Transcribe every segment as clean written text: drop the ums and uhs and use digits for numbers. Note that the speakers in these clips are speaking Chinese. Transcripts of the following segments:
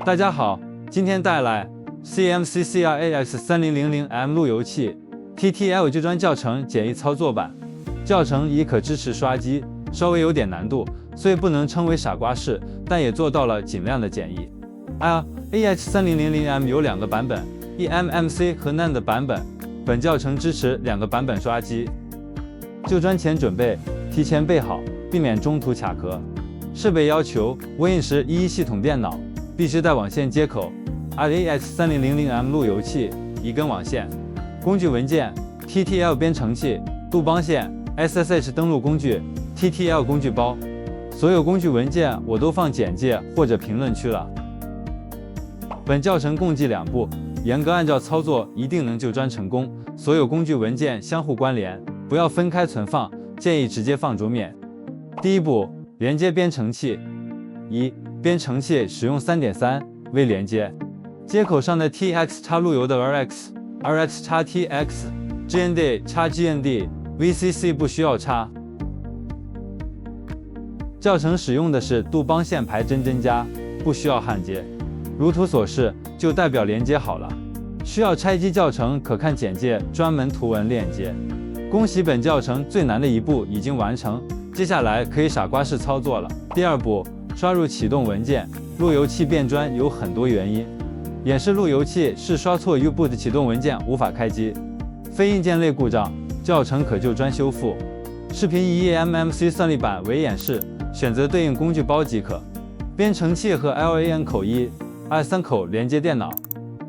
大家好，今天带来 CMC-CR-AX3000M 路由器 TTL 旧砖教程简易操作版。教程已可支持刷机，稍微有点难度，虽不能称为傻瓜式，但也做到了尽量的简易。AX3000M 有2个版本， eMMC 和 NAND 版本，本教程支持2个版本刷机。旧砖前准备，提前备好，避免中途卡壳。设备要求 Win1011系统电脑，必须带网线接口。AX3000M 路由器1根网线。工具文件 TTL 编程器、杜邦线、SSH 登录工具、TTL 工具包。所有工具文件我都放简介或者评论区了。本教程共计2步，严格按照操作，一定能旧砖成功。所有工具文件相互关联，不要分开存放，建议直接放桌面。第一步，连接编程器。1. 编程器使用 3.3V 连接，接口上的 TX 插路由的 RX 插 TX、GND 插 GND、VCC 不需要插。教程使用的是杜邦线排针加，不需要焊接。如图所示，就代表连接好了。需要拆机教程可看简介专门图文链接。恭喜本教程最难的一步已经完成，接下来可以傻瓜式操作了。第2步，刷入启动文件。路由器变砖有很多原因，演示路由器是刷错 U-boot 启动文件无法开机，非硬件类故障，教程可旧砖修复。视频以 eMMC 算力板为演示，选择对应工具包即可。编程器和 LAN 口1、2、3口连接电脑。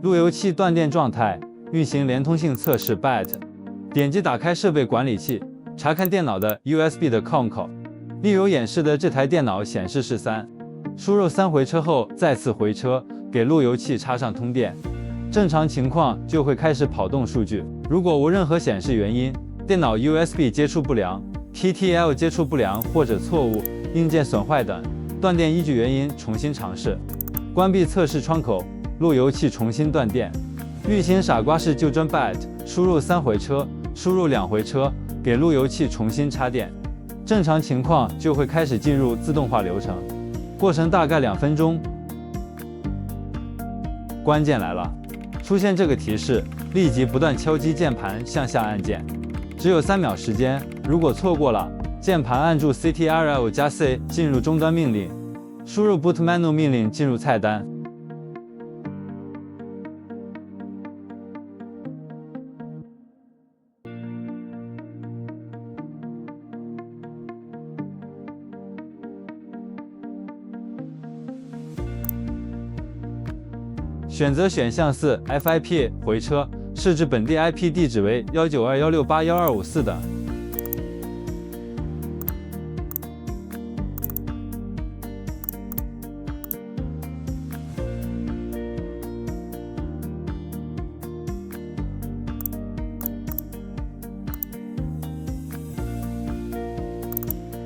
路由器断电状态，运行连通性测试 BAT。点击打开设备管理器，查看电脑的 USB 的 COM 口。例如演示的这台电脑显示是3，输入3回车后再次回车，给路由器插上通电。正常情况就会开始跑动数据。如果无任何显示原因，电脑 USB 接触不良、TTL 接触不良或者错误、硬件损坏等，断电依据原因重新尝试。关闭测试窗口，路由器重新断电。运行傻瓜式旧砖 BAT， 输入3回车，输入2回车，给路由器重新插电。正常情况就会开始进入自动化流程，过程大概2分钟。关键来了，出现这个提示，立即不断敲击键盘向下按键，只有3秒时间，如果错过了，键盘按住 Ctrl+C 进入终端命令，输入 boot menu 命令进入菜单。选择选项4 FIP 回车，设置本地 IP 地址为192.168.1254等。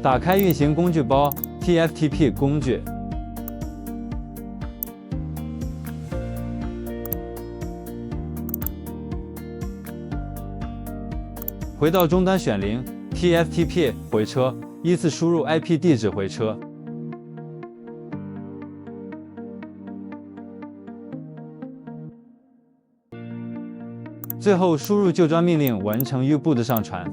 打开运行工具包 TFTP 工具。回到终端选零 TFTP 回车，依次输入 IP 地址回车。最后输入旧砖命令完成 U-boot 上传。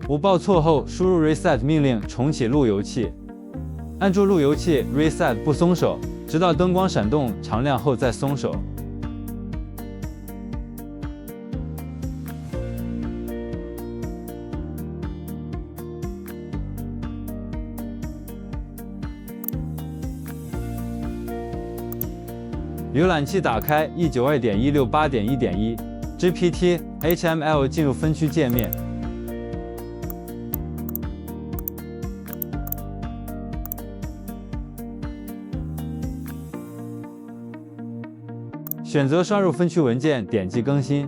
无报错后，输入 Reset 命令重启路由器，按住路由器 Reset 不松手，直到灯光闪动常亮后再松手。浏览器打开 192.168.1.1 GPT HTML 进入分区界面。选择刷入分区文件，点击更新。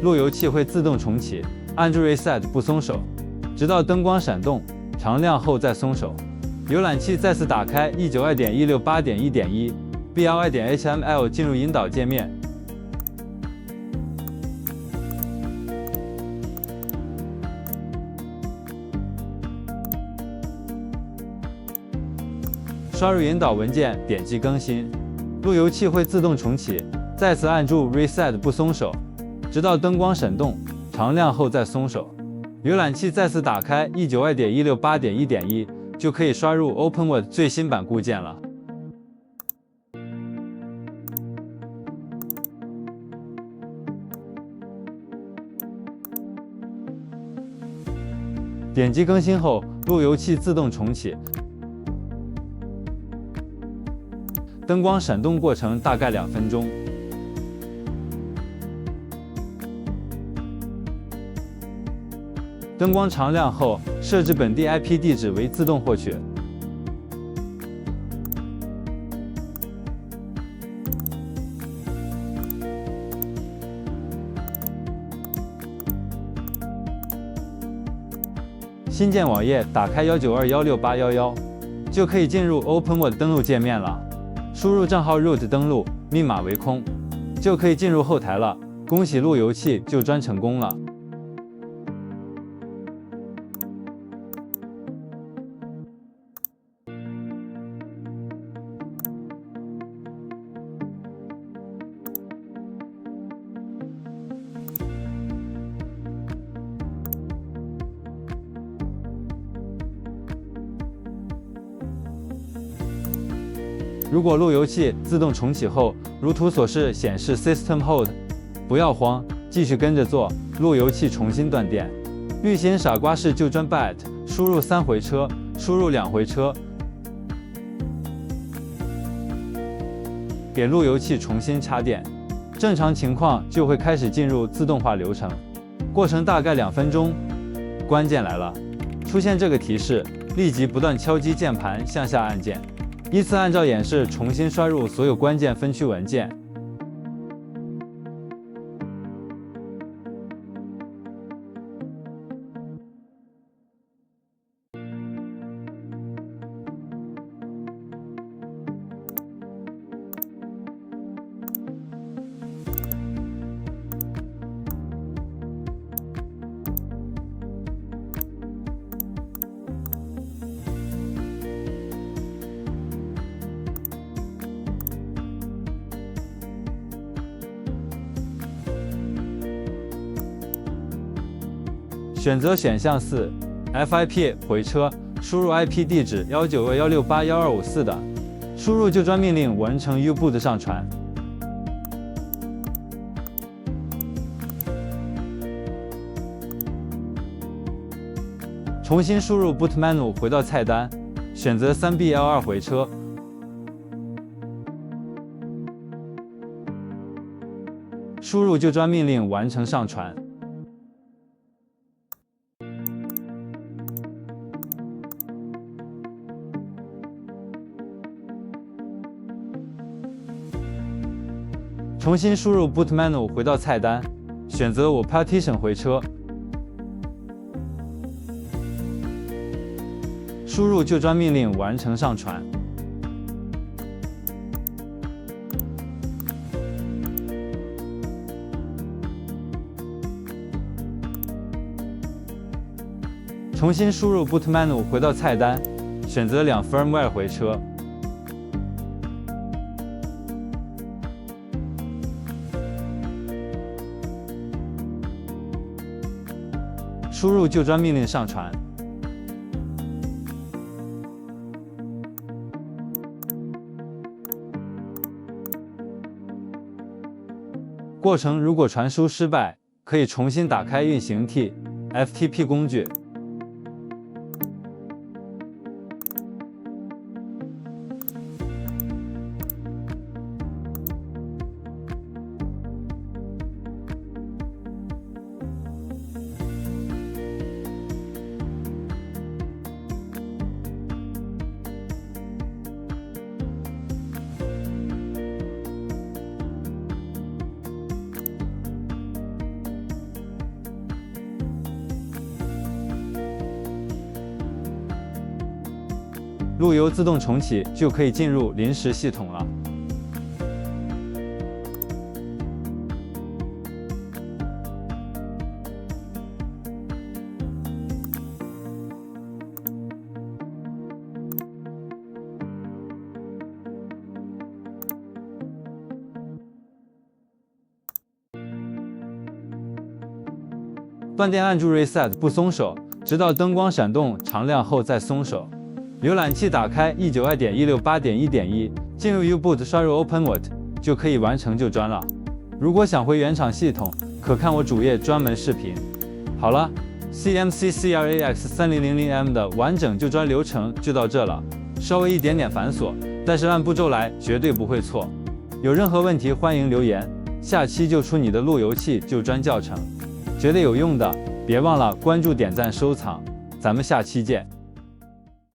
路由器会自动重启，按住 Reset 不松手，直到灯光闪动、常亮后再松手。浏览器再次打开 192.168.1.1 BLI.HTML 进入引导界面。刷入引导文件，点击更新，路由器会自动重启，再次按住 Reset 不松手，直到灯光闪动、常亮后再松手。浏览器再次打开 192.168.1.1 就可以刷入 OpenWord 最新版固件了。点击更新后，路由器自动重启。灯光闪动过程大概2分钟。灯光常亮后，设置本地 IP 地址为自动获取。新建网页，打开192.168.11，就可以进入 OpenWord 登录界面了。输入账号 root 登录，密码为空，就可以进入后台了。恭喜路由器就专成功了。如果路由器自动重启后，如图所示显示 System Hold， 不要慌，继续跟着做，路由器重新断电。遇险傻瓜式就专 byte， 输入3回车，输入2回车，给路由器重新插电。正常情况就会开始进入自动化流程，过程大概2分钟。关键来了，出现这个提示，立即不断敲击键盘向下按键。依次按照演示重新刷入所有关键分区文件。选择选项4 FIP 回车，输入 IP 地址192.168.1254的，输入就专命令完成 U-boot 上传。重新输入 boot menu 回到菜单，选择 3BL2 回车。输入就专命令完成上传。重新输入 boot menu 回到菜单，选择我 partition 回车，输入就专命令完成上传。重新输入 boot menu 回到菜单，选择2 firmware 回车。输入就专命令上传。过程如果传输失败，可以重新打开运行 FTP 工具。路由自动重启就可以进入临时系统了。断电按住 Reset 不松手，直到灯光闪动常亮后再松手。浏览器打开 192.168.1.1，进入 U-Boot 刷入 OpenWrt 就可以完成就专了。如果想回原厂系统，可看我主页专门视频。好了 ，CMC CRAX3000M 的完整就专流程就到这了，稍微一点点繁琐，但是按步骤来绝对不会错。有任何问题欢迎留言，下期就出你的路由器就专教程。觉得有用的，别忘了关注、点赞、收藏，咱们下期见。